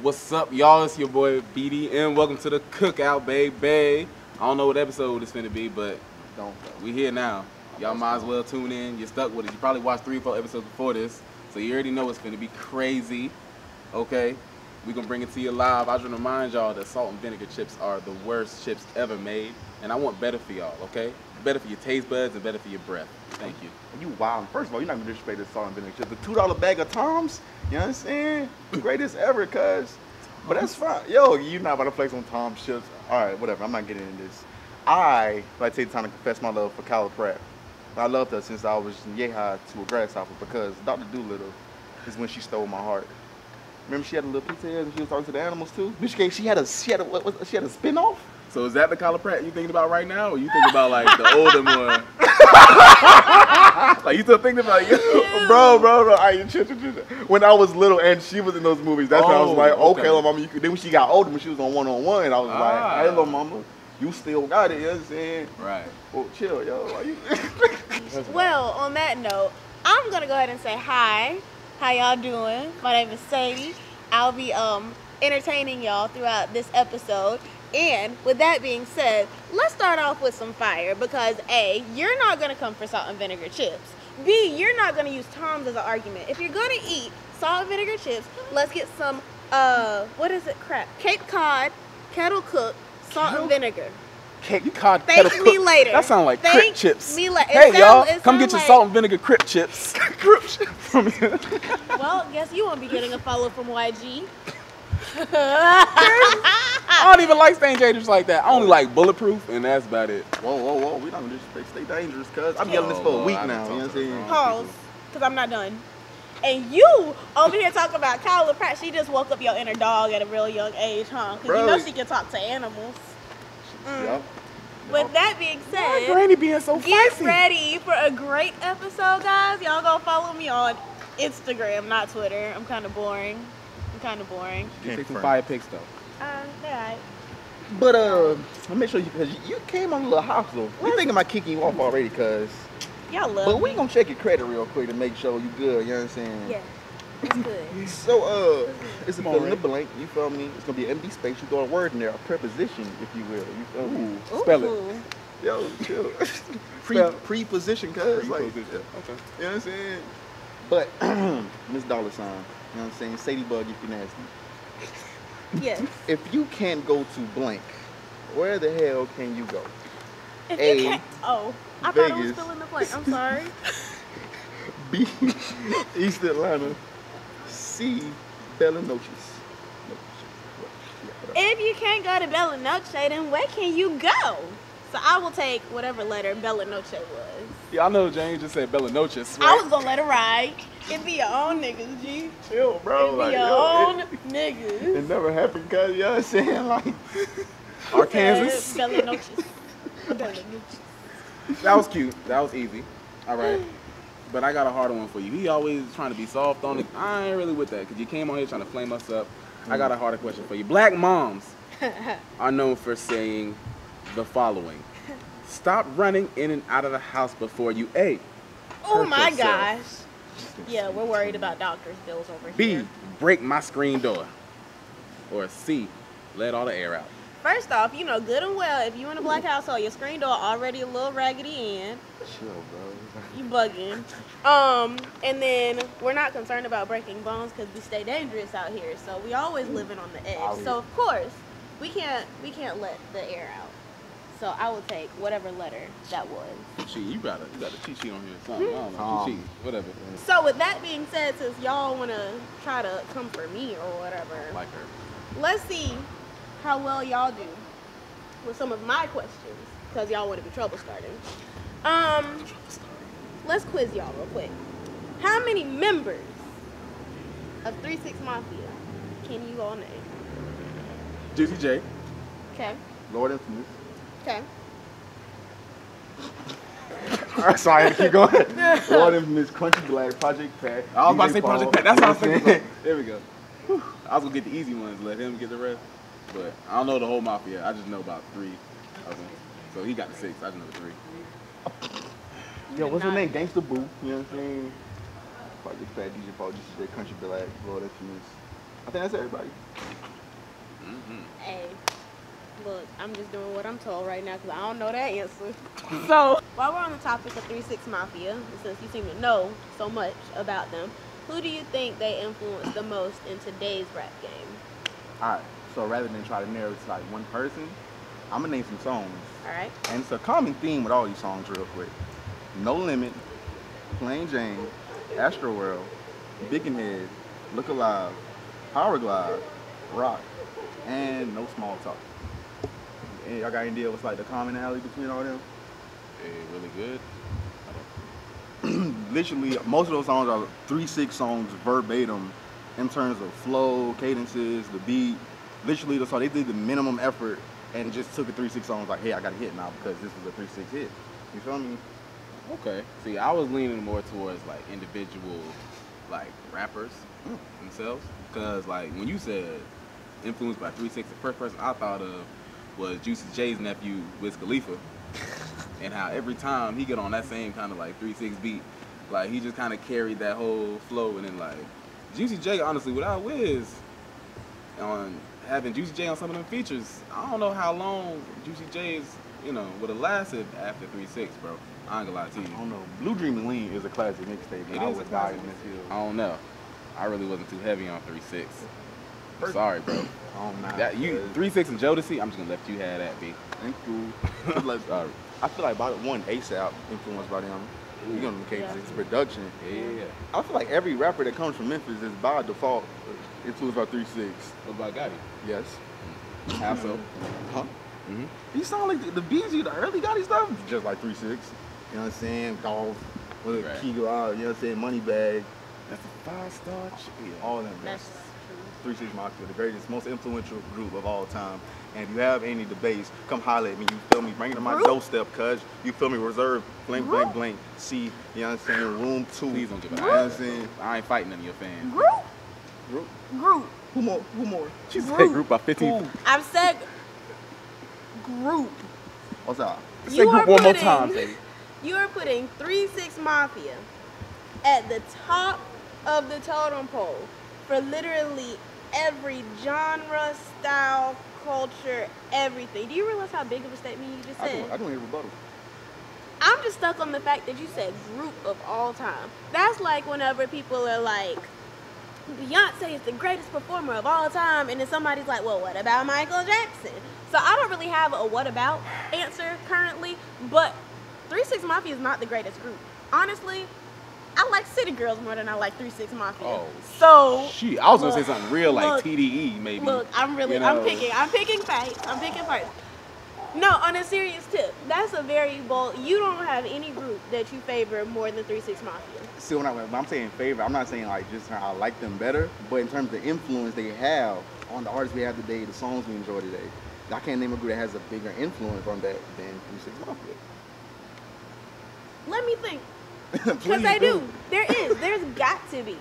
What's up, y'all? It's your boy BD, and welcome to the Cookout, baby. I don't know what episode it's finna be, but we here now. Y'all might as well tune in. You're stuck with it. You probably watched 3 or 4 episodes before this, so you already know it's finna be crazy. Okay, we gonna bring it to you live. I just wanna remind y'all that salt and vinegar chips are the worst chips ever made, and I want better for y'all. Okay, better for your taste buds and better for your breath. Thank you. You wild. First of all, you're not gonna disrespect this salt and vinegar chips. The $2 bag of Tom's, you know what I'm saying? Greatest ever, cuz. But that's fine. Yo, you're not about to flex on Tom's chips. All right, whatever. I'm not getting into this. I like to take the time to confess my love for Kyla Pratt. I loved her since I was yay high to a grasshopper because Dr. Doolittle is when she stole my heart. Remember she had a little pizza head and she was talking to the animals too? She had a spin-off? So is that the Kyla Pratt you thinking about right now, or you thinking about like the older one? Like you still thinking about bro. When I was little and she was in those movies, that's when I was like, okay, little mama, you could. Then when she got older, when she was on one-on-one, I was like, hey, little mama, you still got it. You know what I'm saying? Right. Well, chill, yo. Why you? Well, on that note, I'm gonna go ahead and say hi. How y'all doing? My name is Sadie. I'll be entertaining y'all throughout this episode. And with that being said, let's start off with some fire because A, you're not going to come for salt and vinegar chips. B, you're not going to use Tom's as an argument. If you're going to eat salt and vinegar chips, let's get some, what is it? Crap. Cape Cod, kettle cooked, salt and vineger. Cape Cod, Thank kettle me cooked. later. That sounds like Thank Crip chips. Me later. Hey, y'all, come get your salt and vinegar Crip chips. Crip chips. Well, guess you won't be getting a follow from YG. I don't even like stain shaders like that. I only like bulletproof, and that's about it. Whoa. We not gonna disrespect. Stay dangerous, cuz. I'm yelling this for a week now. You know what I'm saying? Pause, because I'm not done. And you over here talking about Kyla Pratt. She just woke up your inner dog at a real young age, huh? Because you know she can talk to animals. Yep. With that being said, Granny being so get fancy. ready for a great episode, guys. Y'all go follow me on Instagram, not Twitter. I'm kind of boring. You take some fire pics though. Alright. But I'll make sure because you came on a little hostile. We thinking about kicking you off already, cuz. Y'all love But we me. gonna check your credit real quick to make sure you good. You know what I'm saying? Yeah, it's good. So it's a fill in the blank. You feel me? It's gonna be an empty space. You throw a word in there, a preposition, if you will. You feel me? Ooh. Spell it. Yo, chill. Preposition, cuz. Like, Preposition. Okay. You know what I'm saying? But Miss Dollar Sign. You know what I'm saying? Sadie Bug if you're nasty. Yes. If you can't go to blank, where the hell can you go? If A, you can't, I thought it was Vegas. still in the blank. I'm sorry. B, East Atlanta. C, Bella Noches. If you can't go to Bella Noche, then where can you go? So I will take whatever letter Bella Noche was. Yeah, I know James just said Bella Noches, I right? was gonna let it ride. It be your own niggas, G. Chill, bro. It be Like, your own niggas. it never happened, cuz, you know what I'm saying? Like, Arkansas. Bella Noches. Bella Noches. That was cute. That was easy. All right. But I got a harder one for you. He always trying to be soft on it. I ain't really with that because you came on here trying to flame us up. I got a harder question for you. Black moms are known for saying the following. Stop running in and out of the house before you ate. Oh Hurt my yourself. gosh. Yeah, we're worried about doctor's bills over B, here. break my screen door. Or C, let all the air out. First off, you know good and well, if you in a black household, your screen door already a little raggedy in. chill, bro. You bugging. And then we're not concerned about breaking bones because we stay dangerous out here. So we always living on the edge. So of course, we can't let the air out. So I will take whatever letter that was. Cheat, you got a cheat sheet on here or something. I don't know. Cheat, whatever. So with that being said, since y'all want to try to come for me or whatever, Like her. let's see how well y'all do with some of my questions because y'all want to be trouble starting. Let's quiz y'all real quick. How many members of Three-Six Mafia can you all name? Juicy J. Okay. Lord Infamous. Okay. Sorry, I had to keep going. Lord Infamous, Crunchy Black, Project Pat. I was about to say DJ Project Paul. Pat. That's what I was thinking about. There we go. Whew. I was going to get the easy ones, let him get the rest. But I don't know the whole Mafia. I just know about 3 of them. So he got the 6. I just know the 3. Yo, what's her name? Gangsta Boo. You know what I'm saying? Project Pat, DJ Paul, DJ Country Black, Lord Infamous. I think that's everybody. Hey, look, I'm just doing what I'm told right now because I don't know that answer. So, while we're on the topic of 3-6 Mafia, and since you seem to know so much about them, who do you think they influence the most in today's rap game? Alright, so rather than try to narrow it to like one person, I'm gonna name some songs. Alright. And it's a common theme with all these songs real quick. No Limit, Plain Jane, Astro World, Big and Head, Look Alive, Power Glide, Rock, and No Small Talk. And y'all got any idea what's like the commonality between all them? Hey, really good. Literally, most of those songs are 3-6 songs verbatim in terms of flow, cadences, the beat. Literally, so they did the minimum effort and just took a 3-6 songs like, hey, I got a hit now because this was a 3-6 hit. You feel me? Okay. See, I was leaning more towards like individual, like rappers themselves, because like when you said influenced by 3-6, the first person I thought of was Juicy J's nephew, Wiz Khalifa, and how every time he get on that same kind of like 3-6 beat, like he just kind of carried that whole flow, and then like Juicy J, honestly, without Wiz, on having Juicy J on some of them features, I don't know how long Juicy J's, would have lasted after 3-6, bro. I ain't gonna lie to you. I don't know. Blue Dream and Lean is a classic mixtape. It I is would a die classic. in this field. I don't know. I really wasn't too heavy on 3-6. I'm sorry, bro. Oh, nah. That you 3-6 and Jodeci, I'm just gonna let you have that, B. Ain't cool. Sorry. I feel like about one ASAP influenced by them. You know, the Yeah. it's production. Yeah. I feel like every rapper that comes from Memphis is by default influenced by 3-6. What about Gotti? Yes. How so? Huh? Mm-hmm. He sound like the BG, the early Gotti stuff, just like 3-6. You know what I'm saying? Golf, with a Right. key go out, you know what I'm saying? Moneybag, That's a 5-star chick. all of them. That's true. 3-6 Mafia, the greatest, most influential group of all time. And if you have any debates, come holler at me. You feel me? Bring it to my Group? doorstep, cuz. You feel me? Reserve, blank, Group? blank, blank. See, you know what I'm saying? Room 2. Please don't give You it know what I'm out. saying? I ain't fighting none of your fans. Group? Group? Group. Who more? Who more? She said Group. group by 15. Who? I've said group. What's up? Say group one more time, baby. You are putting 3-6 Mafia at the top of the totem pole for literally every genre, style, culture, everything. Do you realize how big of a statement you just said? I don't hear rebuttal. I'm just stuck on the fact that you said group of all time. That's like whenever people are like, Beyonce is the greatest performer of all time, and then somebody's like, well, what about Michael Jackson? So I don't really have a what about answer currently, but 3-6 Mafia is not the greatest group. Honestly, I like City Girls more than I like 3-6 Mafia. Oh, so She, I was gonna look, say something real like look, TDE maybe. Look, I'm picking fights. I'm picking fights. No, on a serious tip, that's a very bold. You don't have any group that you favor more than 3-6 Mafia. See, when I'm saying favorite, I'm not saying like just how I like them better, but in terms of the influence they have on the artists we have today, the songs we enjoy today, I can't name a group that has a bigger influence on that than 3-6 Mafia. Let me think, Please because they do. There's got to be.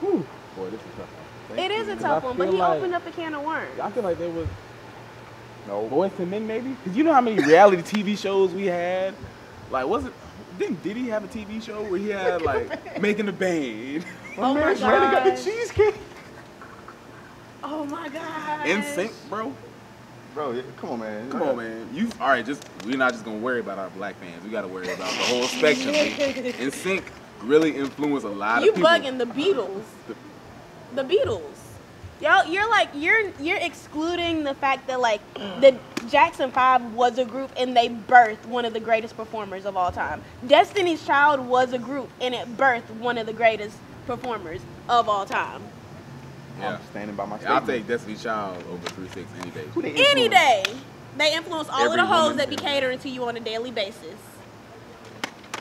Whew. Boy, this is a tough one. It is a Because tough I one, but feel he like- opened up a can of worms. I feel like there was No. Boys to Men maybe? Because you know how many reality TV shows we had? Like, did he have a TV show where he had like Making the Band? Oh my Ready got the God. cheesecake. Oh my God. In sync, bro. Bro, yeah, come on, man. Come on, man. All right, we're not just gonna worry about our black fans. We gotta worry about the whole spectrum. In sync really influenced a lot You of people. bugging the Beatles. The Beatles. Y'all, you're excluding the fact that like the Jackson 5 was a group and they birthed one of the greatest performers of all time. Destiny's Child was a group and it birthed one of the greatest performers of all time. Yeah. I'm standing by my I'll statement. take Destiny's Child over 3-6 any day. Who they Any influence? day. They influence all Every of the hoes woman. that be catering to you on a daily basis.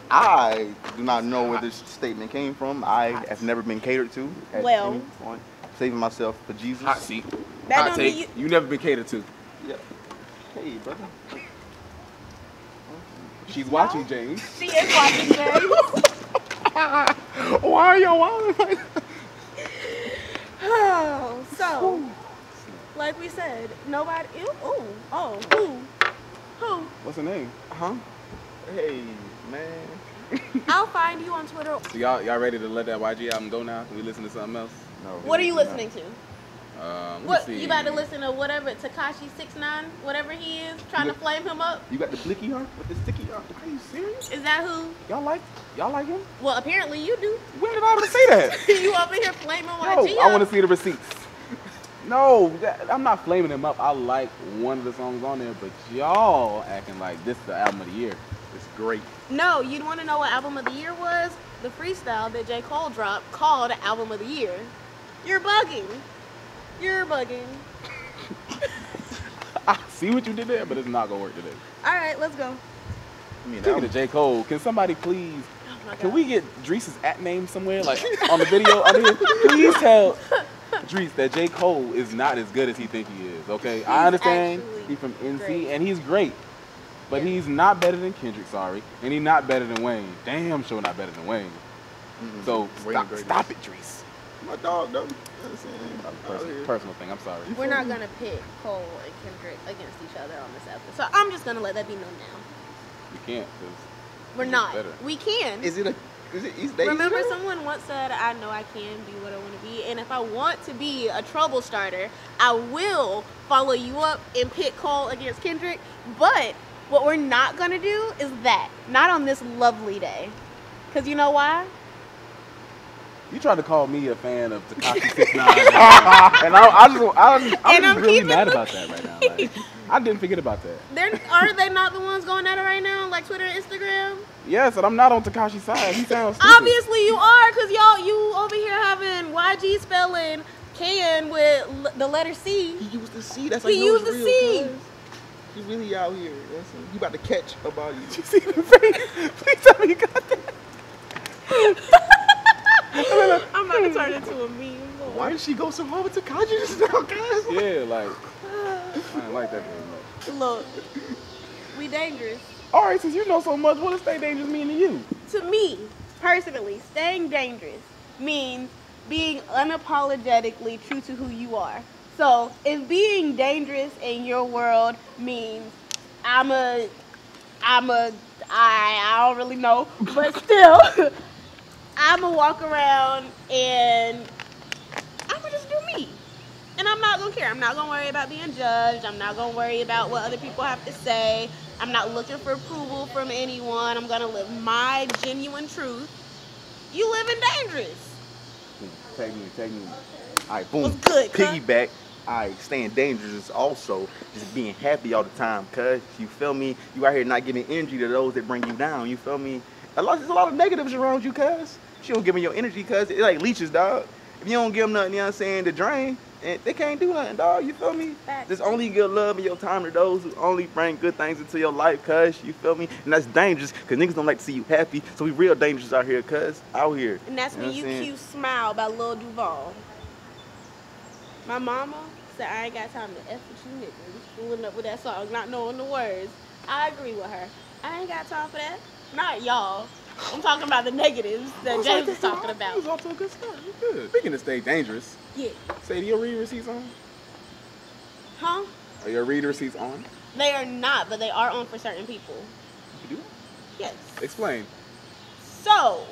I do not know where this statement came from. I have never been catered to at Well. any point. Saving myself for Jesus. Hot seat. That Hot don't take. mean You never been catered to. Yeah. Hey, brother. She's watching, James. She is watching James. Why are y'all wilding? Oh, so, like we said, nobody. Who? What's her name? Huh? Hey, man. I'll find you on Twitter. So y'all ready to let that YG album go now? Can we listen to something else? No. What are you listening to? What, you about to listen to whatever, Tekashi 6ix9ine, whatever he is, trying to flame him up? You got the blicky on with the sticky on? Are you serious? Is that who? Y'all like him? Well, apparently you do. When did I ever say that? You over here flaming YG No, I want to see the receipts. No, I'm not flaming him up. I like one of the songs on there, but y'all acting like this is the album of the year. It's great. No, you'd want to know what album of the year was? The freestyle that J. Cole dropped called Album of the Year. You're bugging. You're bugging. I see what you did there, but it's not going to work today. All right, let's go. Speaking of J. Cole, can somebody please, Oh can we get Drees's at name somewhere, like on the video? Please tell Drees that J. Cole is not as good as he think he is, okay? I understand he's from NC, great. and he's great. But he's not better than Kendrick, sorry. And he's not better than Wayne. Damn sure not better than Wayne. So stop it, Drees. My dog, though. Personal thing, I'm sorry. We're not going to pit Cole and Kendrick against each other on this episode. So I'm just going to let that be known now. We can't, because we're not. We can. Is it East Day? Remember, someone once said, I know I can be what I want to be. And if I want to be a trouble starter, I will follow you up and pit Cole against Kendrick. But what we're not going to do is that. Not on this lovely day. Because you know why? You tried to call me a fan of Tekashi 6ix9ine, and I'm just really mad about that right now. Like, I didn't forget about that. Are they not the ones going at it right now, like Twitter and Instagram? Yes, and I'm not on Tekashi's side. He sounds stupid. Obviously you are, because you over here having YG spelling can with the letter C. He used the C. That's he used the C. He really out here. He about to catch about you. Did you see the face? Please tell me you got that. I'm about to turn into a meme. Why did she go so hard with Tekashi just now, guys? Yeah, like, I didn't like that very much. Look, we dangerous. All right, since you know so much, what does stay dangerous mean to you? To me, personally, staying dangerous means being unapologetically true to who you are. So, if being dangerous in your world means I don't really know, but still, I'ma walk around and I'ma just do me. And I'm not gonna care. I'm not gonna worry about being judged. I'm not gonna worry about what other people have to say. I'm not looking for approval from anyone. I'm gonna live my genuine truth. You living dangerous. Take me. All right, boom. What's good, cuz? Piggyback. All right, staying dangerous is also just being happy all the time, cuz. You feel me? You out here not giving energy to those that bring you down. You feel me? There's a lot of negatives around you, cuz. She don't give me your energy, cuz. It's like leeches, dog. If you don't give them nothing, you know what I'm saying, to drain, they can't do nothing, dog. You feel me? Facts. Just only give love in your time to those who only bring good things into your life, cuz. You feel me? And that's dangerous, because niggas don't like to see you happy. So we real dangerous out here, cuz. Out here. And that's when you cue Smile by Lil Duval. My mama said, I ain't got time to F with you niggas. Fooling up with that song, not knowing the words. I agree with her. I ain't got time for that. Not y'all. I'm talking about the negatives that James was talking about. He was off to a good start. You good. Speaking of stay dangerous. Yeah. Say, do your read receipts on? Huh? Are your read receipts on? They are not, but they are on for certain people. You do? Yes. Explain. So,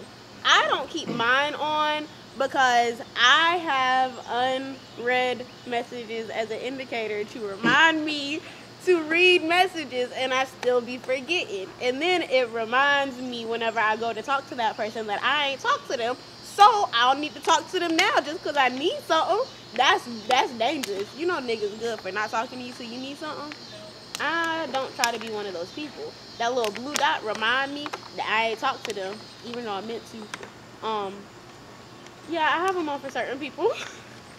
I don't keep mine on because I have unread messages as an indicator to remind me to read messages, and I still be forgetting. And then it reminds me whenever I go to talk to that person that I ain't talked to them, so I don't need to talk to them now just because I need something. That's dangerous. You know niggas good for not talking to you till you need something. I don't try to be one of those people. That little blue dot remind me that I ain't talked to them, even though I meant to. Yeah, I have them on for certain people.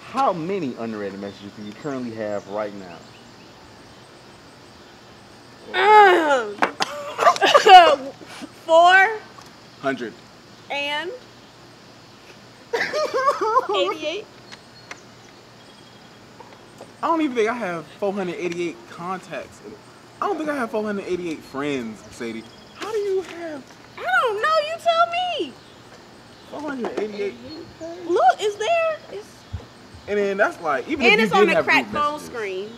How many unread messages do you currently have right now? 400 and 88. I don't even think I have 488 contacts. I don't think I have 488 friends, Sadie. How do you have? I don't know. You tell me. 488. Look, it's there. And then that's like even and if it's you on did the have cracked group phone messages. screen.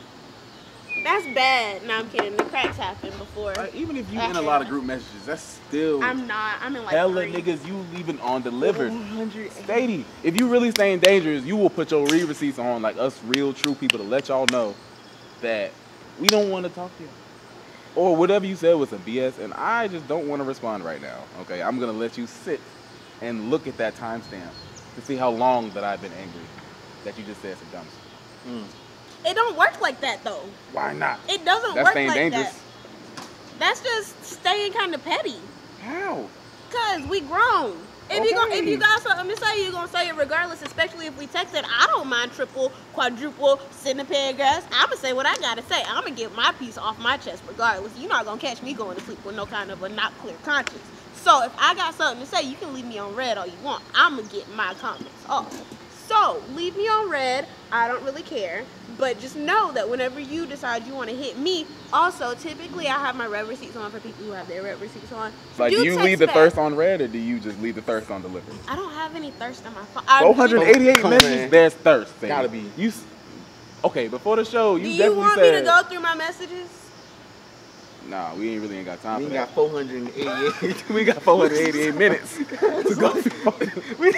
That's bad. No, I'm kidding. The cracks happened before. Even if you in a lot of group messages, that's still. I'm not. I'm in like hella 3. niggas you leaving on delivered. Stady, if you really staying dangerous, you will put your read receipts on like us real true people to let y'all know that we don't want to talk to you. Or whatever you said was some BS, and I just don't want to respond right now. Okay, I'm gonna let you sit and look at that timestamp to see how long that I've been angry that you just said some dumb shit. It don't work like that though. Why not? It doesn't That's work staying like dangerous. that. That's just staying kind of petty. How? Cause we grown. If Okay. you got something to say, you're gonna say it regardless. Especially if we texted. I don't mind triple, quadruple, sending paragraphs. I'ma say what I gotta say. I'ma get my piece off my chest regardless. You're not gonna catch me going to sleep with no kind of a not clear conscience. So if I got something to say, you can leave me on red all you want. I'ma get my comments off. So leave me on red. I don't really care. But just know that whenever you decide you want to hit me, also typically I have my red receipts on for people who have their red receipts on. Like, do you text leave the back. thirst on red, or do you just leave the thirst on delivery? I don't have any thirst on my phone. 488 Come on, messages, man. there's thirst. Sadie. Gotta be. Okay, before the show, Do you you definitely want said. me to go through my messages? Nah, we ain't really ain't got time We for got that. 488. We got 488 minutes to go through.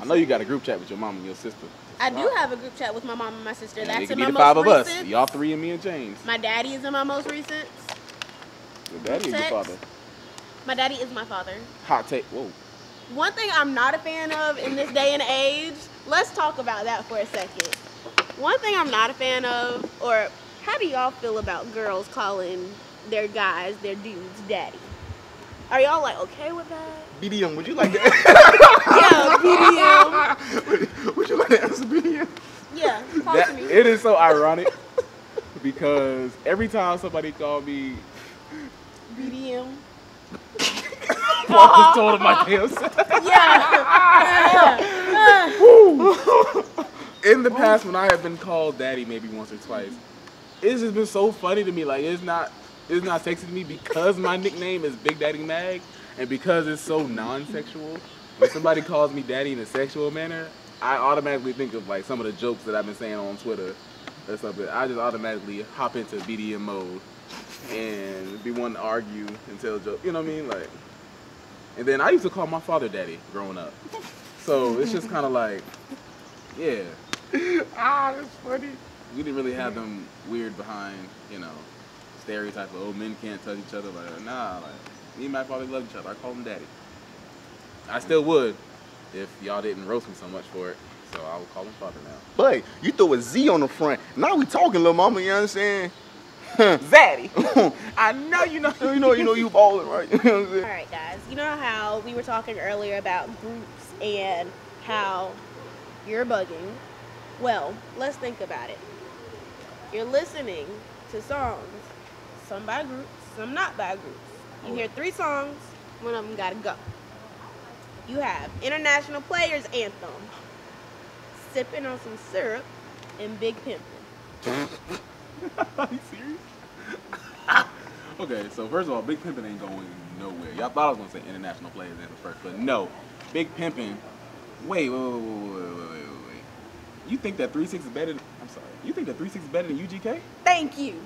I know you got a group chat with your mom and your sister. I do have a group chat with my mom and my sister. And That's it in could be my the 5 most of us. recent. Y'all 3 and me and James. My daddy is in my most recent. Your daddy or your Text. father? My daddy is my father. Hot take. Whoa. One thing I'm not a fan of in this day and age, let's talk about that for a second. One thing I'm not a fan of, or how do y'all feel about girls calling their guys, their dudes, daddy? Are y'all like okay with that? BDM, would you like to Yeah, BDM. Would you like to answer BDM? Yeah, talk to me. It is so ironic because every time somebody called me, BDM. I was told of my damn self. Yeah. In the past, when I have been called daddy maybe once or twice, it's just been so funny to me. Like, it's not sexy to me because my nickname is Big Daddy Mag, and because it's so non-sexual. When somebody calls me daddy in a sexual manner, I automatically think of like some of the jokes that I've been saying on Twitter or something. I just automatically hop into BDM mode and be wanting to argue and tell jokes. You know what I mean? Like, and then I used to call my father daddy growing up. So it's just kind of like, yeah. That's funny. We didn't really have them weird behind, stereotypes of, oh, men can't touch each other. Like, nah, like, me and my father love each other. I call him daddy. I still would if y'all didn't roast me so much for it. So I would call him father now. But you throw a Z on the front. Now we talking, little mama, you understand? Zaddy! I know you know. you ballin', right? You know what I'm saying? All right, guys. You know how we were talking earlier about groups and how you're bugging? Well, let's think about it. You're listening to songs, some by groups, some not by groups. You hear 3 songs, one of them gotta go. You have International Players Anthem, Sipping on Some Syrup, and Big Pimpin'. Are you serious? Okay, so first of all, Big Pimpin' ain't going nowhere. Y'all thought I was gonna say International Players Anthem first, but no. Big Pimpin'. Wait. You think that 3-6 is better than, I'm sorry. You think that 3-6 is better than UGK? Thank you.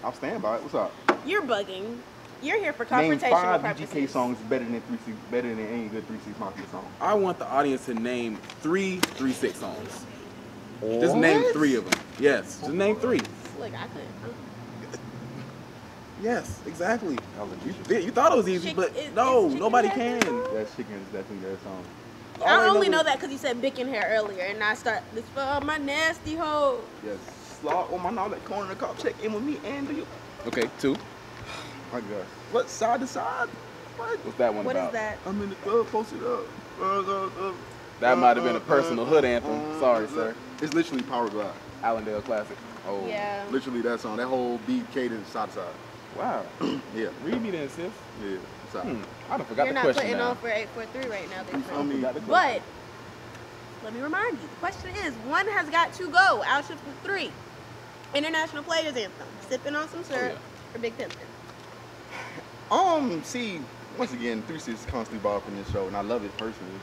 I'll stand by it. What's up? You're bugging. You're here for Name confrontational 5 purposes. UGK songs better than any good 3-6 Mafia song. I want the audience to name 3 3-6 songs. Just name 3 of them. Yes, just name 3. Look, I couldn't. Yes, exactly. That was easy. You thought it was easy, but no, Chicken nobody Head can. that song? That chicken is definitely their song. I only know that because you said Bick and Hair earlier, and I start this for my nasty hoe. Yes. Slot on my knowledge, corner cop, check in with me and do you. Okay, 2. My God. What, side to side? What? What's that one What about? is that? I'm in the club, posted up. That might have been a personal hood anthem. Sorry, sir. It's literally Power Glide. Allendale Classic. Oh. Yeah. Literally that song. That whole beat cadence side to side. Wow. Yeah. Read me then, sis. Yeah. Side. I done forgot You're the not question putting now. on for 843 right now, big feel friend. me? Forgot the question. But let me remind you, the question is, one has got to go. I'll shift with 3. International Players Anthem, Sipping on Some Syrup, or Big Pimpin'. See, once again, 3-6 constantly ball from this show, and I love it personally.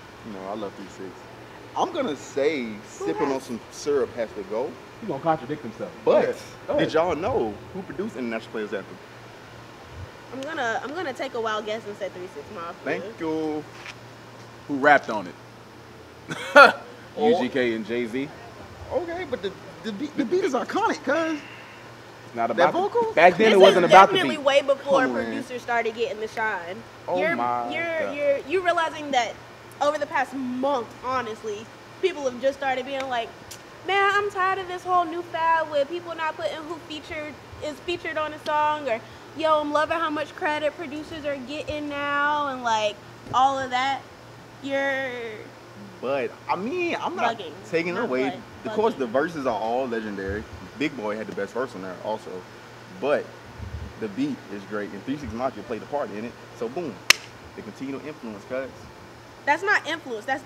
I love 3-6. I'm gonna say sipping on some syrup has to go. He's gonna contradict himself. But Go did ahead. y'all know who produced International Players Anthem? I'm gonna take a wild guess and say 3-6 Mafia. Thank you. Who rapped on it? UGK and Jay-Z. Okay, but the beat is iconic, cuz. It's not That about vocal? Back then This it wasn't is about the definitely beat. way before Come on, man. producers started getting the shine. Oh my God. You're realizing that over the past month, honestly, people have just started being like, man, I'm tired of this whole new fad with people not putting who is featured on a song, or yo, I'm loving how much credit producers are getting now, and like all of that. But I mean, I'm not Bugging. taking it Not away. bugging. Of course, the verses are all legendary. Big Boy had the best verse on there also, but the beat is great, and 3-6 Mafia played a part in it. So boom, they continue to influence, cuz. That's not influence. That's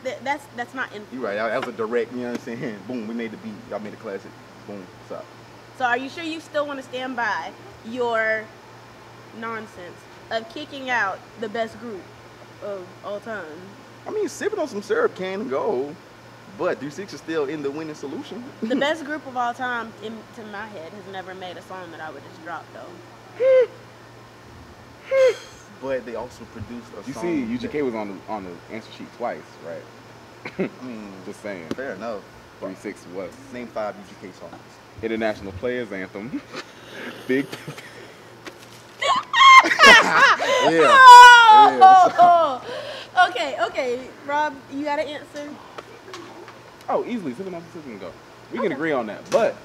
not influence. You right. That was a direct. You know what I'm saying? Boom, we made the beat. Y'all made a classic. Boom, what's up? So are you sure you still want to stand by your nonsense of kicking out the best group of all time? I mean, sipping on some syrup can go, but 3-6 is still in the winning solution. The best group of all time, to my head, has never made a song that I would just drop, though. But they also produced a You song. see, UGK was on the answer sheet twice, right? Just saying. Fair enough. 3-6 was Name 5 UGK songs. International Players Anthem. Big. Yeah. Oh, okay. Rob, you got an answer? Oh, easily. Sipping on some go. We can agree on that. But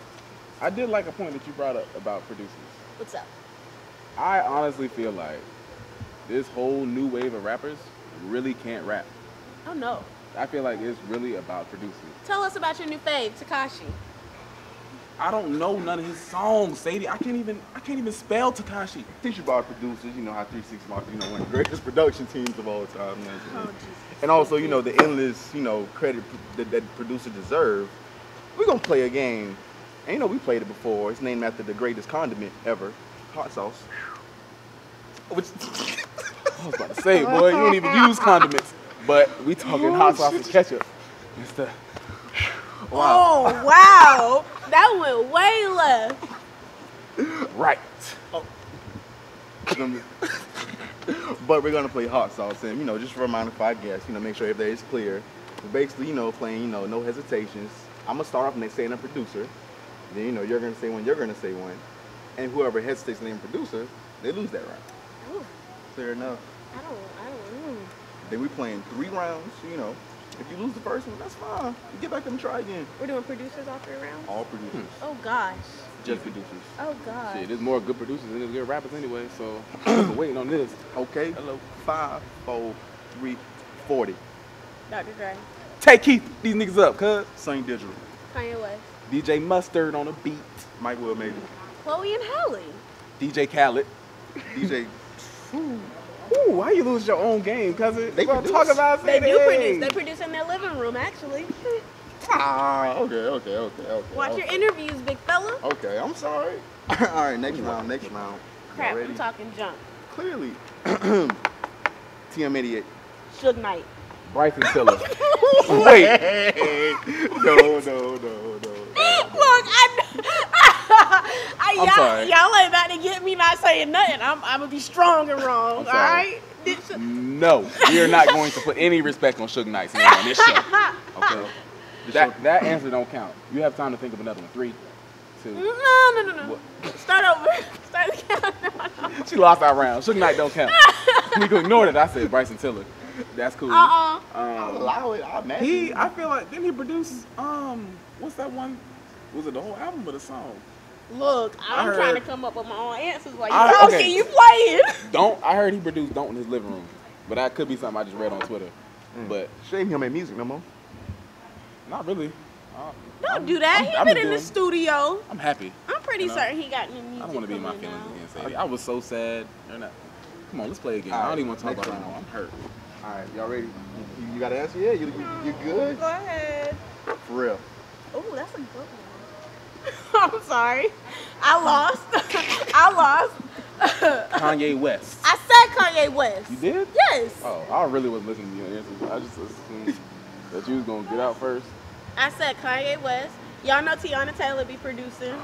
I did like a point that you brought up about producers. What's up? I honestly feel like this whole new wave of rappers really can't rap. Oh, no. I feel like it's really about producers. Tell us about your new fave, Tekashi. I don't know none of his songs, Sadie. I can't even spell Tekashi. Teach you about producers, you know how 3-6 Mafia, you know, one of the greatest production teams of all time. You know what I'm saying? Oh, Jesus. And also, you know, the endless, you know, credit that producer deserve. We're gonna play a game. And you know, we played it before. It's named after the greatest condiment ever, hot sauce. Which I was about to say, boy, you don't even use condiments. But we talking hot sauce and ketchup. It's the Oh, wow. That went way left. right. But we're gonna play hot sauce, and you know, just a reminder for our guests, you know, make sure everything is clear. We're basically, you know, playing, you know, no hesitations. I'm gonna start off and saying a producer. Then you know, you're gonna say one, you're gonna say one, and whoever hesitates to name producer, they lose that round. Ooh, Fair enough. I don't. Then we playing 3 rounds. So, you know, if you lose the first one, that's fine. You get back and try again. We're doing producers all 3 rounds? All producers, Oh, gosh. just producers. Oh, gosh. Shit, there's more good producers than there's good rappers anyway, so I'm waiting on this. Okay. Hello. 5, 4, 3, 40. Dr. Dre. Take Keith these niggas up, cuz. Sing digital. Kanye West. DJ Mustard on a beat. Mike Will maybe. Chloe and Halle. DJ Khaled. DJ. Ooh, how you lose your own game, cousin? They gonna produce. talk about They say do hey. produce. They produce in their living room, actually. Ah, okay. Watch your interviews, big fella. Okay, I'm sorry. All right, next round. Crap, Y'all I'm ready? talking junk. Clearly. TM88. Suge Knight. Bryson Tiller. Wait. No. Look, I'm sorry. y'all ain't about to get me not saying nothing. I'm gonna be strong and wrong. All sorry. right. No, we are not going to put any respect on Suge Knight's name on this show. Okay. That answer don't count. You have time to think of another one. 3, 2. No. What? Start over. Start the countdown. She lost our round. Suge Knight don't count. We can ignore it. I said Bryson Tiller. That's cool. I'll allow it. I'll match it. I feel like, didn't he produce, what's that one? Was it the whole album or the song? Look, I'm heard- trying to come up with my own answers while I- you talking. okay. You playing? I heard he produced Don't in his living room. But that could be something I just read on Twitter. But Shame him make music no more. not really. Don't do that. He been in the studio. I'm happy. I'm pretty You know? certain he got new music. I don't want to be in my coming feelings out. again, Sadie. I was so sad. You're not. Come on, let's play again. All I right, don't even want to talk next about it round. anymore. I'm hurt. All right, y'all ready? You got an answer? Yeah, you good? Go ahead. For real. Oh, that's a good one. I'm sorry. I lost. I lost. Kanye West. I said Kanye West. You did? Yes. Oh, I really wasn't listening to your answers. I just assumed That you was gonna get out first. I said Kanye West. Y'all know Tiana Taylor be producing.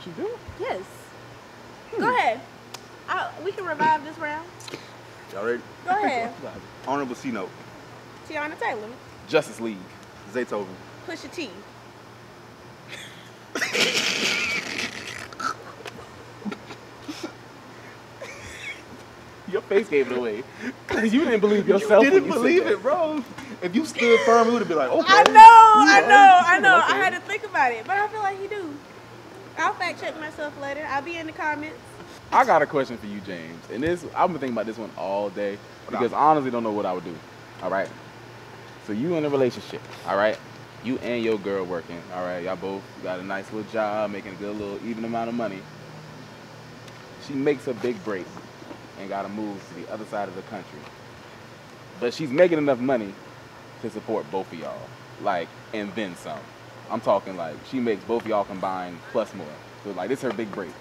She do? Yes. Go ahead. We can revive this round. Y'all ready? Go ahead. Honorable C note. Tiana Taylor. Justice League. Zaytoven. Pusha T. Your face gave it away. Cause you didn't believe yourself. You didn't believe it, bro. If you stood firm, it would have been like, okay. I know. I had to think about it, but I feel like he do. I'll fact check myself later. I'll be in the comments. I got a question for you, James. And this, I've been thinking about this one all day because I honestly don't know what I would do. All right. So you in a relationship, all right? You and your girl working, all right? Y'all both got a nice little job, making a good little even amount of money. She makes a big break and got to move to the other side of the country. But she's making enough money to support both of y'all, like, and then some. I'm talking like she makes both of y'all combined plus more. So like this is her big break.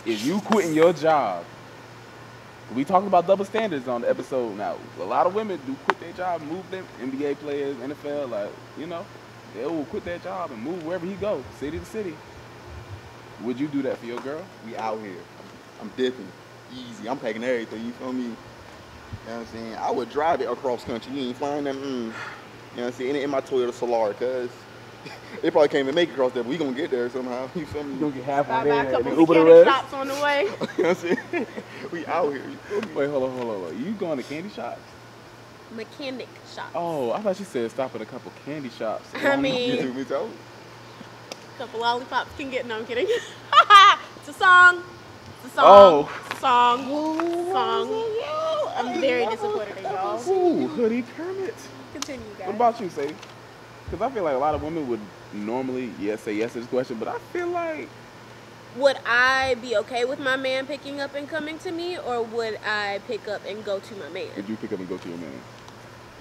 If you quitting your job, we talked about double standards on the episode. Now, a lot of women do quit their job, move them, NBA players, NFL, like, you know, they will quit their job and move wherever he goes, city to city. Would you do that for your girl? We out here. I'm dipping. Easy. I'm packing everything. You feel me? You know what I'm saying? I would drive it across country. You ain't flying them. You know what I'm saying? In my Toyota Solar, cuz they probably can't even make it across there, but we gonna get there somehow. You feel me? You gonna get halfway Buy there a and couple Uber the mechanic rest? shops on the way. You know what I'm saying? We out here. You feel me? Wait, hold on. You going to candy shops? Mechanic shops. Oh, I thought you said stop at a couple candy shops. I mean, You me too? couple lollipops can get. No, I'm kidding. It's a song. It's a song. Oh. It's a song. Song. I'm very disappointed in y'all. Ooh, Hoodie Kermit. Continue, guys. What about you, Sadie? Because I feel like a lot of women would normally say yes to this question, but I feel like... Would I be okay with my man picking up and coming to me, or would I pick up and go to my man? Would you pick up and go to your man?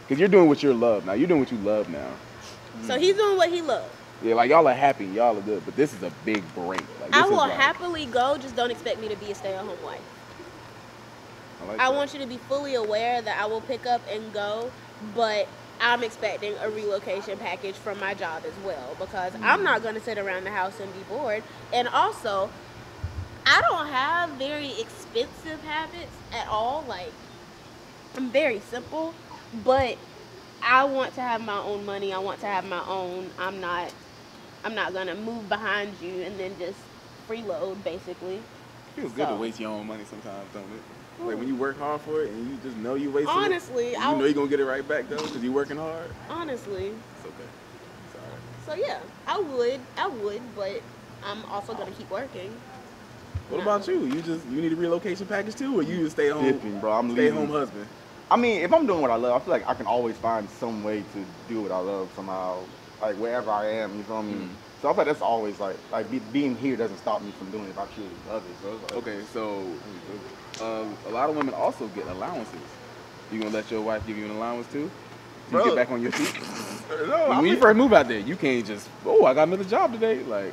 Because you're doing what you love now. You're doing what you love now. So he's doing what he loves. Yeah, like y'all are happy, y'all are good, but this is a big break. Like, this I will is like, happily go, just don't expect me to be a stay-at-home wife. I want you to be fully aware that I will pick up and go, but I'm expecting a relocation package from my job as well, because I'm not going to sit around the house and be bored. And also, I don't have very expensive habits at all. Like, I'm very simple, but I want to have my own money. I want to have my own. I'm not going to move behind you and then just freeload, basically. It feels good to waste your own money sometimes, don't it? Like when you work hard for it and you just know you wasting Honestly, it. You know you're going to get it right back though because you're working hard. Honestly. It's okay. It's all right. So yeah, I would, but I'm also going to keep working. What about you? You need a relocation package too, or you just stay home? Dipping, bro. I'm stay leaving. home husband. I mean, if I'm doing what I love, I feel like I can always find some way to do what I love somehow, like wherever I am. You feel me? So I feel like that's always like being here doesn't stop me from doing it if I truly love it. So it's like, Okay, so a lot of women also get allowances. You gonna let your wife give you an allowance too? So you get back on your feet? no, When you first move out there, you can't just, I got another job today. Like,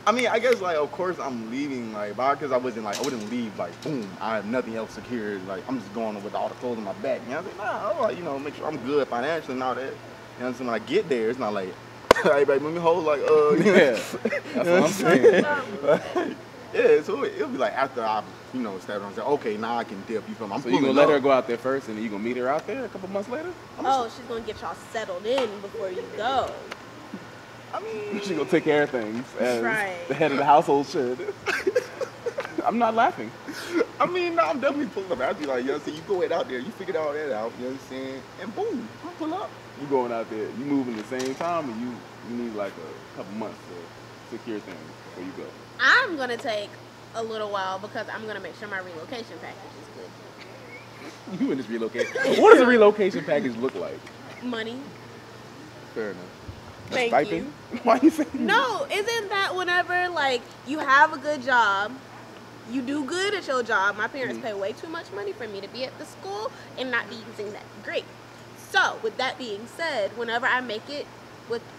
I mean, I guess like of course I'm leaving like because I wouldn't leave like boom, I have nothing else secured. Like I'm just going with all the clothes on my back. You know what I'm saying? Nah, I'm like, make sure I'm good financially and all that. You know what I'm saying? When I get there, it's not like, hey baby, let me hold like yeah, that's what I'm saying. Yeah, so it'll be like after I, start on saying, okay, now I can dip. You feel me? So you gonna let her go out there first, and then you gonna meet her out there a couple months later? She's gonna get y'all settled in before you go. I mean, She gonna take care of things as Right. the head of the household should. I'm not laughing. I mean, no, I'm definitely pulling up. I'd be like, so you go ahead out there, you figured all that out, you know what I'm saying? And boom, I pull up. You going out there, you moving the same time, and you need like a couple months to secure things before you go. I'm gonna take a little while because I'm gonna make sure my relocation package is good. You in this relocation. What does a relocation package look like? Money. Fair enough. Thank Stipend? you. Why you saying No, isn't that whenever like you have a good job, you do good at your job. My parents pay way too much money for me to be at the school and not be using that great. So with that being said, whenever I make it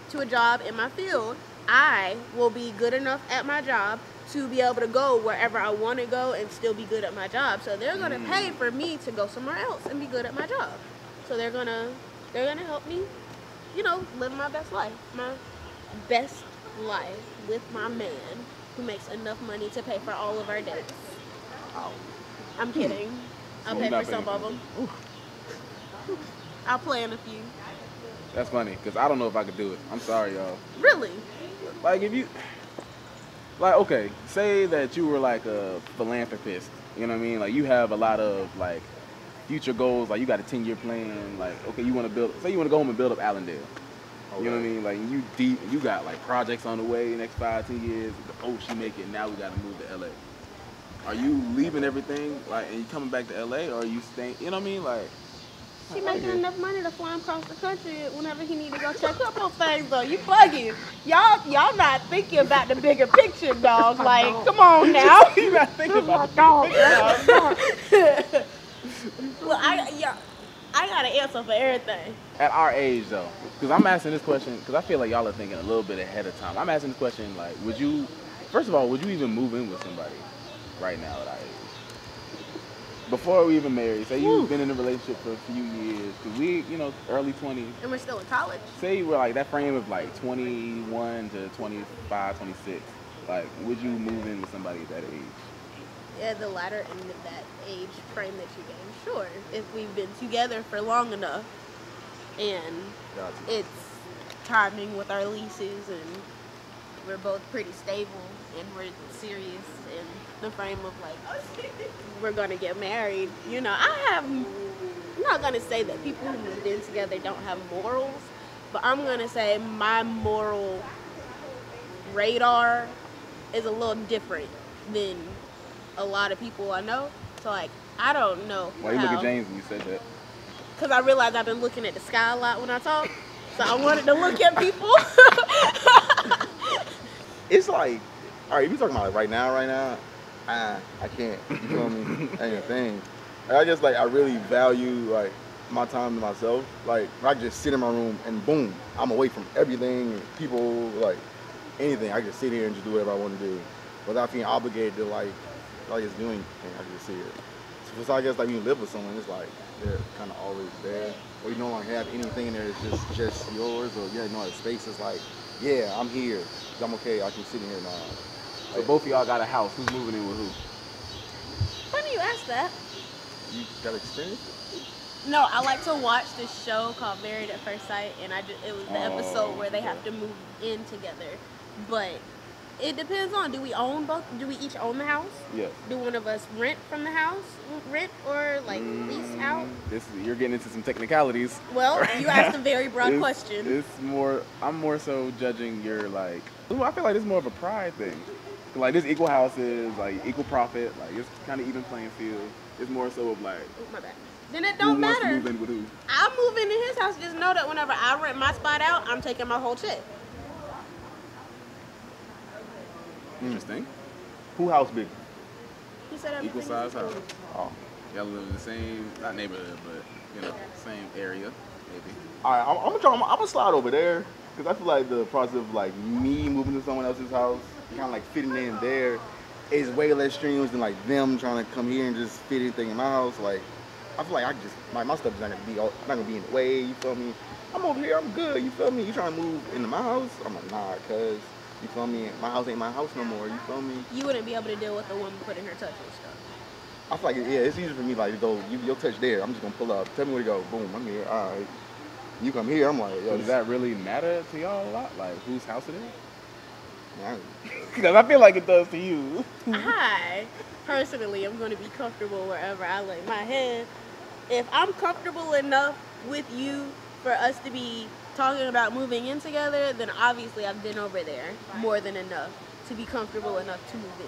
to a job in my field, I will be good enough at my job to be able to go wherever I want to go and still be good at my job. So they're going to pay for me to go somewhere else and be good at my job. So they're going to They're gonna help me, you know, live my best life. My best life with my man who makes enough money to pay for all of our dates. Oh, I'm kidding. I'll So pay you're for not some of paying them. I'll plan a few. That's funny, because I don't know if I could do it. I'm sorry, y'all. Really? Like, if you, like, okay, say that you were like a philanthropist, you know what I mean? Like, you have a lot of, like, future goals, like, you got a 10-year plan, like, okay, you want to build, say you want to go home and build up Allendale. You know what I mean? Like, you deep, you got, like, projects on the way next 5, 10 years. Oh, she make it, now we got to move to LA. Are you leaving everything, like, and you coming back to LA, or are you staying, you know what I mean? Like, She making enough money to fly him across the country whenever he need to go check up on things, though. You bugging. Y'all not thinking about the bigger picture, dog. Like, come on now. you not thinking about the Well, I got an answer for everything. At our age, though, because I'm asking this question, because I feel like y'all are thinking a little bit ahead of time. I'm asking this question, like, would you, first of all, would you even move in with somebody right now at our age? Before we even married, say you've been in a relationship for a few years, because we, you know, early 20s. And we're still in college. Say you were like that frame of like 21 to 25, 26. Like, would you move in with somebody at that age? Yeah, the latter end of that age frame that you gave. Sure, if we've been together for long enough, and it's timing with our leases, and we're both pretty stable, and we're serious in the frame of like we're gonna get married. You know, I'm not gonna say that people who moved in together don't have morals, but I'm gonna say my moral radar is a little different than a lot of people I know. So like, I don't know. Why you look at James when you said that? Because I realized I've been looking at the sky a lot when I talk. So I wanted to look at people. It's like, all right, if you talking about it right now, I can't. You feel me? Ain't a thing. Like, I just like, I really value like my time to myself. Like, I just sit in my room and boom, I'm away from everything, people, like anything. I just sit here and just do whatever I want to do without feeling obligated to like just doing anything. I can just see it. So I guess like when you live with someone, it's like they're kind of always there, or you no longer have anything in there. It's just yours, or yeah, no, the space is like, yeah, I'm here. I'm okay. I can sit in here now. So both of y'all got a house. Who's moving in with who? Funny you asked that. You got experience? No, I like to watch this show called Married at First Sight, and it was the episode where they have to move in together. But it depends on, do we each own the house? Yes. Do one of us rent from the house? Rent or like lease out? You're getting into some technicalities. Well, you asked a very broad question. It's more, I'm more so judging your like, I feel like it's more of a pride thing. Like, there's equal houses, like equal profit, like it's kind of even playing field. It's more so of like, Oh, my bad. Then it don't who wants matter. to move in with who? I'll move into his house. Just know that whenever I rent my spot out, I'm taking my whole check. Interesting. Who house big? He said Equal everything size is equal. house. Oh. Y'all live in the same, not neighborhood, but you know, same area, maybe. All right, I'm gonna slide over there because I feel like the process of like me moving to someone else's house, kind of like fitting in there, is way less strenuous than like them trying to come here and just fit anything in my house. Like, I feel like I just my stuff is not gonna be in the way. You feel me? I'm over here. I'm good. You feel me? You trying to move into my house? I'm like, nah, cause you feel me? My house ain't my house no more. You feel me? You wouldn't be able to deal with a woman putting her touch and stuff. I feel like yeah, it's easy for me like to go. Your touch there. I'm just gonna pull up. Tell me where to go. Boom. I'm here. All right. You come here. I'm like, yo. So does that really matter to y'all a lot? Like, whose house it is? Yeah. Because I feel like it does to you. I personally am going to be comfortable wherever I lay my head. If I'm comfortable enough with you for us to be talking about moving in together, then obviously I've been over there more than enough to be comfortable enough to move in.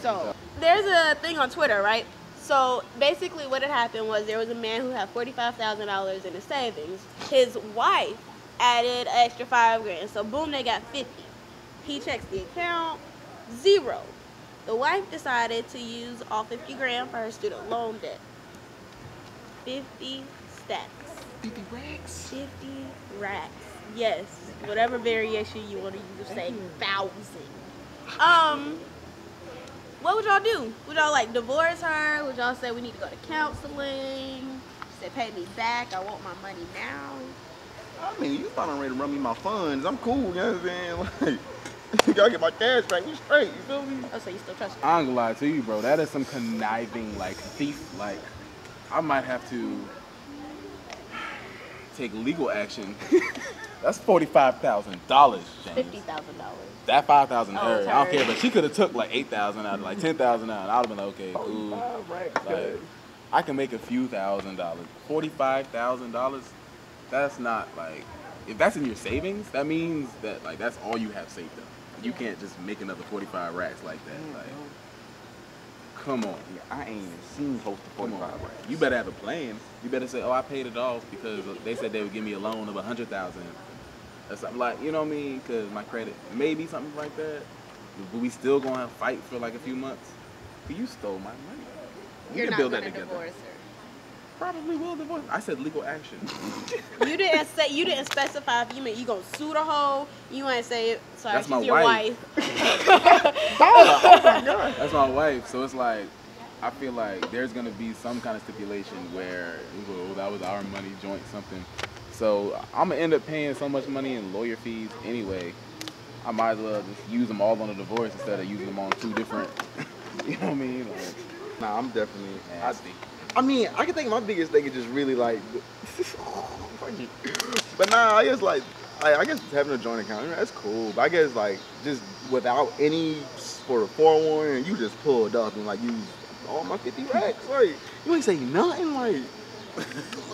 So there's a thing on Twitter, right? So basically what had happened was there was a man who had $45,000 in his savings. His wife added an extra $5,000. So boom, they got 50. He checks the account, zero. The wife decided to use all 50 grand for her student loan debt. 50 stacks. 50 racks? 50 racks. Yes. Whatever variation you want to use, say 1,000. What would y'all do? Would y'all like divorce her? Would y'all say we need to go to counseling? Said pay me back. I want my money now. I mean, you thought I'm ready to run me my funds. I'm cool, you know what I'm saying? Like, gotta get my cash back. We straight, you feel me? Oh, so you still trust me? I ain't gonna lie to you, bro. That is some conniving, like, thief. Like, I might have to take legal action. That's $45,000, James. $50,000. That $5,000 Oh, hers. it's I don't care, hers. but she could have took like $8,000 out, like $10,000 out. I'd have been like, okay, cool. Like, I can make a few $1,000s. $45,000. That's not like, if that's in your savings, that means that like that's all you have saved up. You can't just make another 45 racks like that. Like, come on. Yeah, I ain't even seen close to 45 racks. You better have a plan. You better say, oh, I paid it off because they said they would give me a loan of $100,000. Or something like, you know what I mean? Because my credit, maybe something like that. But we still gonna have to fight for like a few months. But you stole my money. We You're can not build gonna that together. divorce her. Probably will divorce. I said legal action. You didn't specify if you meant you gonna sue the hoe. You ain't say sorry. That's She's my your wife. Oh my God. That's my wife. So it's like, I feel like there's gonna be some kind of stipulation where, well, that was our money, joint something. So I'm gonna end up paying so much money in lawyer fees anyway. I might as well just use them all on a divorce instead of using them on two different. You know what I mean? Like, Nah, I'm definitely nasty. I mean, I can think my biggest thing is just really like, but nah, I guess like, I guess having a joint account, that's cool. But I guess like just without any sort of forewarning, you just pulled up and like used all my 50 racks. Like you ain't say nothing. Like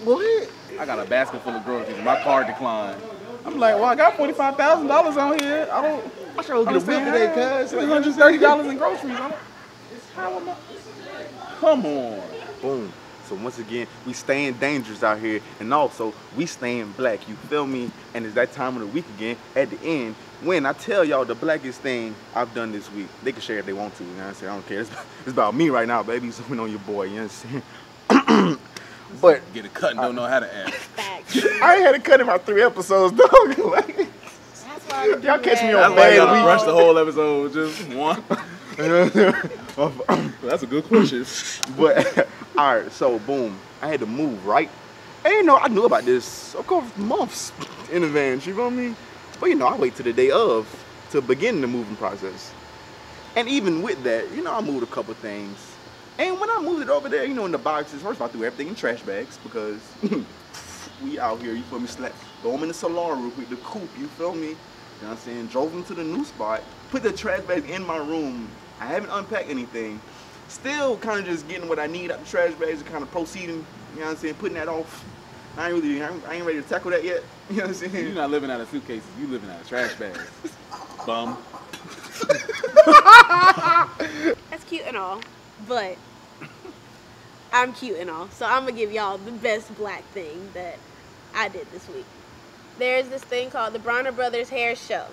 what? I got a basket full of groceries. My card declined. I'm like, well, I got $45,000 on here. I sure get a whip today, cuz. $130 in groceries. How am I? Come on. Boom. So once again, we staying dangerous out here, and also we staying black. You feel me? And it's that time of the week again. At the end, when I tell y'all the blackest thing I've done this week, they can share if they want to. You know what I'm saying? I don't care. It's about me right now, baby. So we know your boy. You know what I'm saying? But Get a cut and don't know how to act. Facts. I ain't had to cut in my 3 episodes, dog. Like, That's why I y'all catch me That's on why bad y'all week. rushed the whole episode, just one. That's a good question. But all right, so boom, I had to move, right? And you know, I knew about this, of course, months in advance. You feel me? But you know, I wait till the day of to begin the moving process. And even with that, you know, I moved a couple things. And when I moved it over there, you know, in the boxes, first of all, I threw everything in trash bags because we out here, you feel me? Throw them in the salon real quick, the coupe, you feel me? You know what I'm saying? Drove them to the new spot, put the trash bags in my room. I haven't unpacked anything. Still kind of just getting what I need out the trash bags and kind of proceeding, you know what I'm saying? Putting that off. I ain't ready to tackle that yet. You know what I'm saying? You're not living out of suitcases, you living out of trash bags. Bum. That's cute and all, but I'm cute and all. So I'm gonna give y'all the best black thing that I did this week. There's this thing called the Bronner Brothers Hair Show.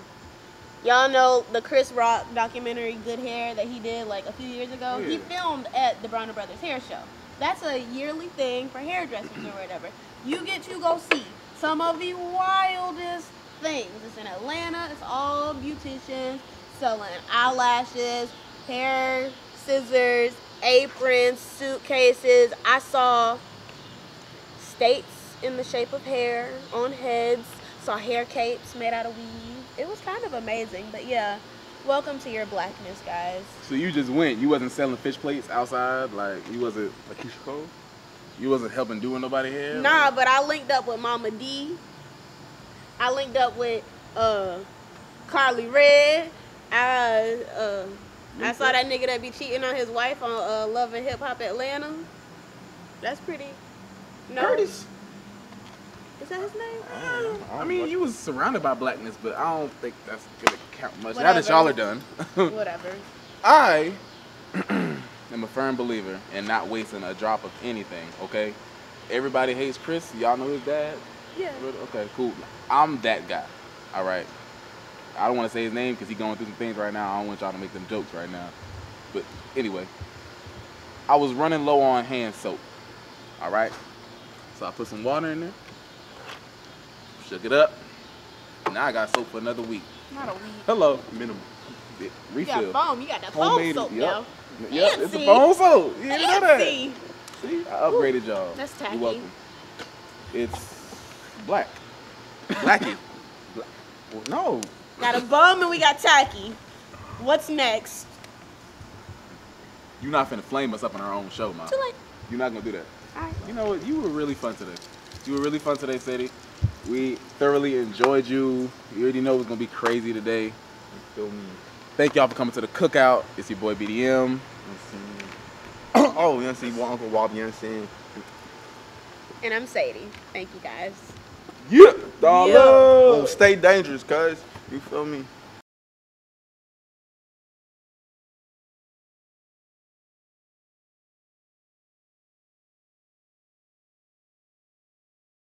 Y'all know the Chris Rock documentary Good Hair that he did like a few years ago? Yeah. He filmed at the Bronner Brothers Hair Show. That's a yearly thing for hairdressers or whatever. You get to go see some of the wildest things. It's in Atlanta. It's all beauticians selling eyelashes, hair, scissors, aprons, suitcases. I saw states in the shape of hair on heads. Saw hair capes made out of weave. It was kind of amazing, but yeah. Welcome to your blackness, guys. So you just went, you wasn't selling fish plates outside, like you wasn't like Keisha Cole? You wasn't helping doing nobody hair? Nah, like? but I linked up with Mama D. I linked up with Carly Red. I saw that nigga that be cheating on his wife on Love and Hip Hop Atlanta. That's pretty. No. Curtis. Is that his name? I mean, you was surrounded by blackness, but I don't think that's gonna count much. Now Whatever. that y'all are done. Whatever. I am a firm believer in not wasting a drop of anything, okay? Everybody hates Chris. Y'all know his dad? Yeah. Okay, cool. I'm that guy, all right? I don't want to say his name because he's going through some things right now. I don't want y'all to make them jokes right now. But anyway, I was running low on hand soap, all right? So I put some water in there, shook it up. Now I got soap for another week. Not a week. Hello. Minimum. You Refill. got foam. You got that Homemade, foam soap, yep. yo. Yep, it's a Fancy. phone soap. You didn't know that. Fancy. See, I upgraded y'all. That's tacky. You're welcome. It's Black. Blackie. Well, no. Got a bum and we got tacky. What's next? You're not finna flame us up on our own show, man. Too late. You're not gonna do that. Alright. You know what? You were really fun today. You were really fun today, Sadie. We thoroughly enjoyed you. You already know it's gonna be crazy today. You feel me? Thank y'all for coming to the cookout. It's your boy BDM. You know what I'm saying? Oh, you know what I'm saying? Uncle Wob, you know what I'm saying? And I'm Sadie. Thank you guys. Yeah, dollar. Oh, stay dangerous, cuz. You feel me?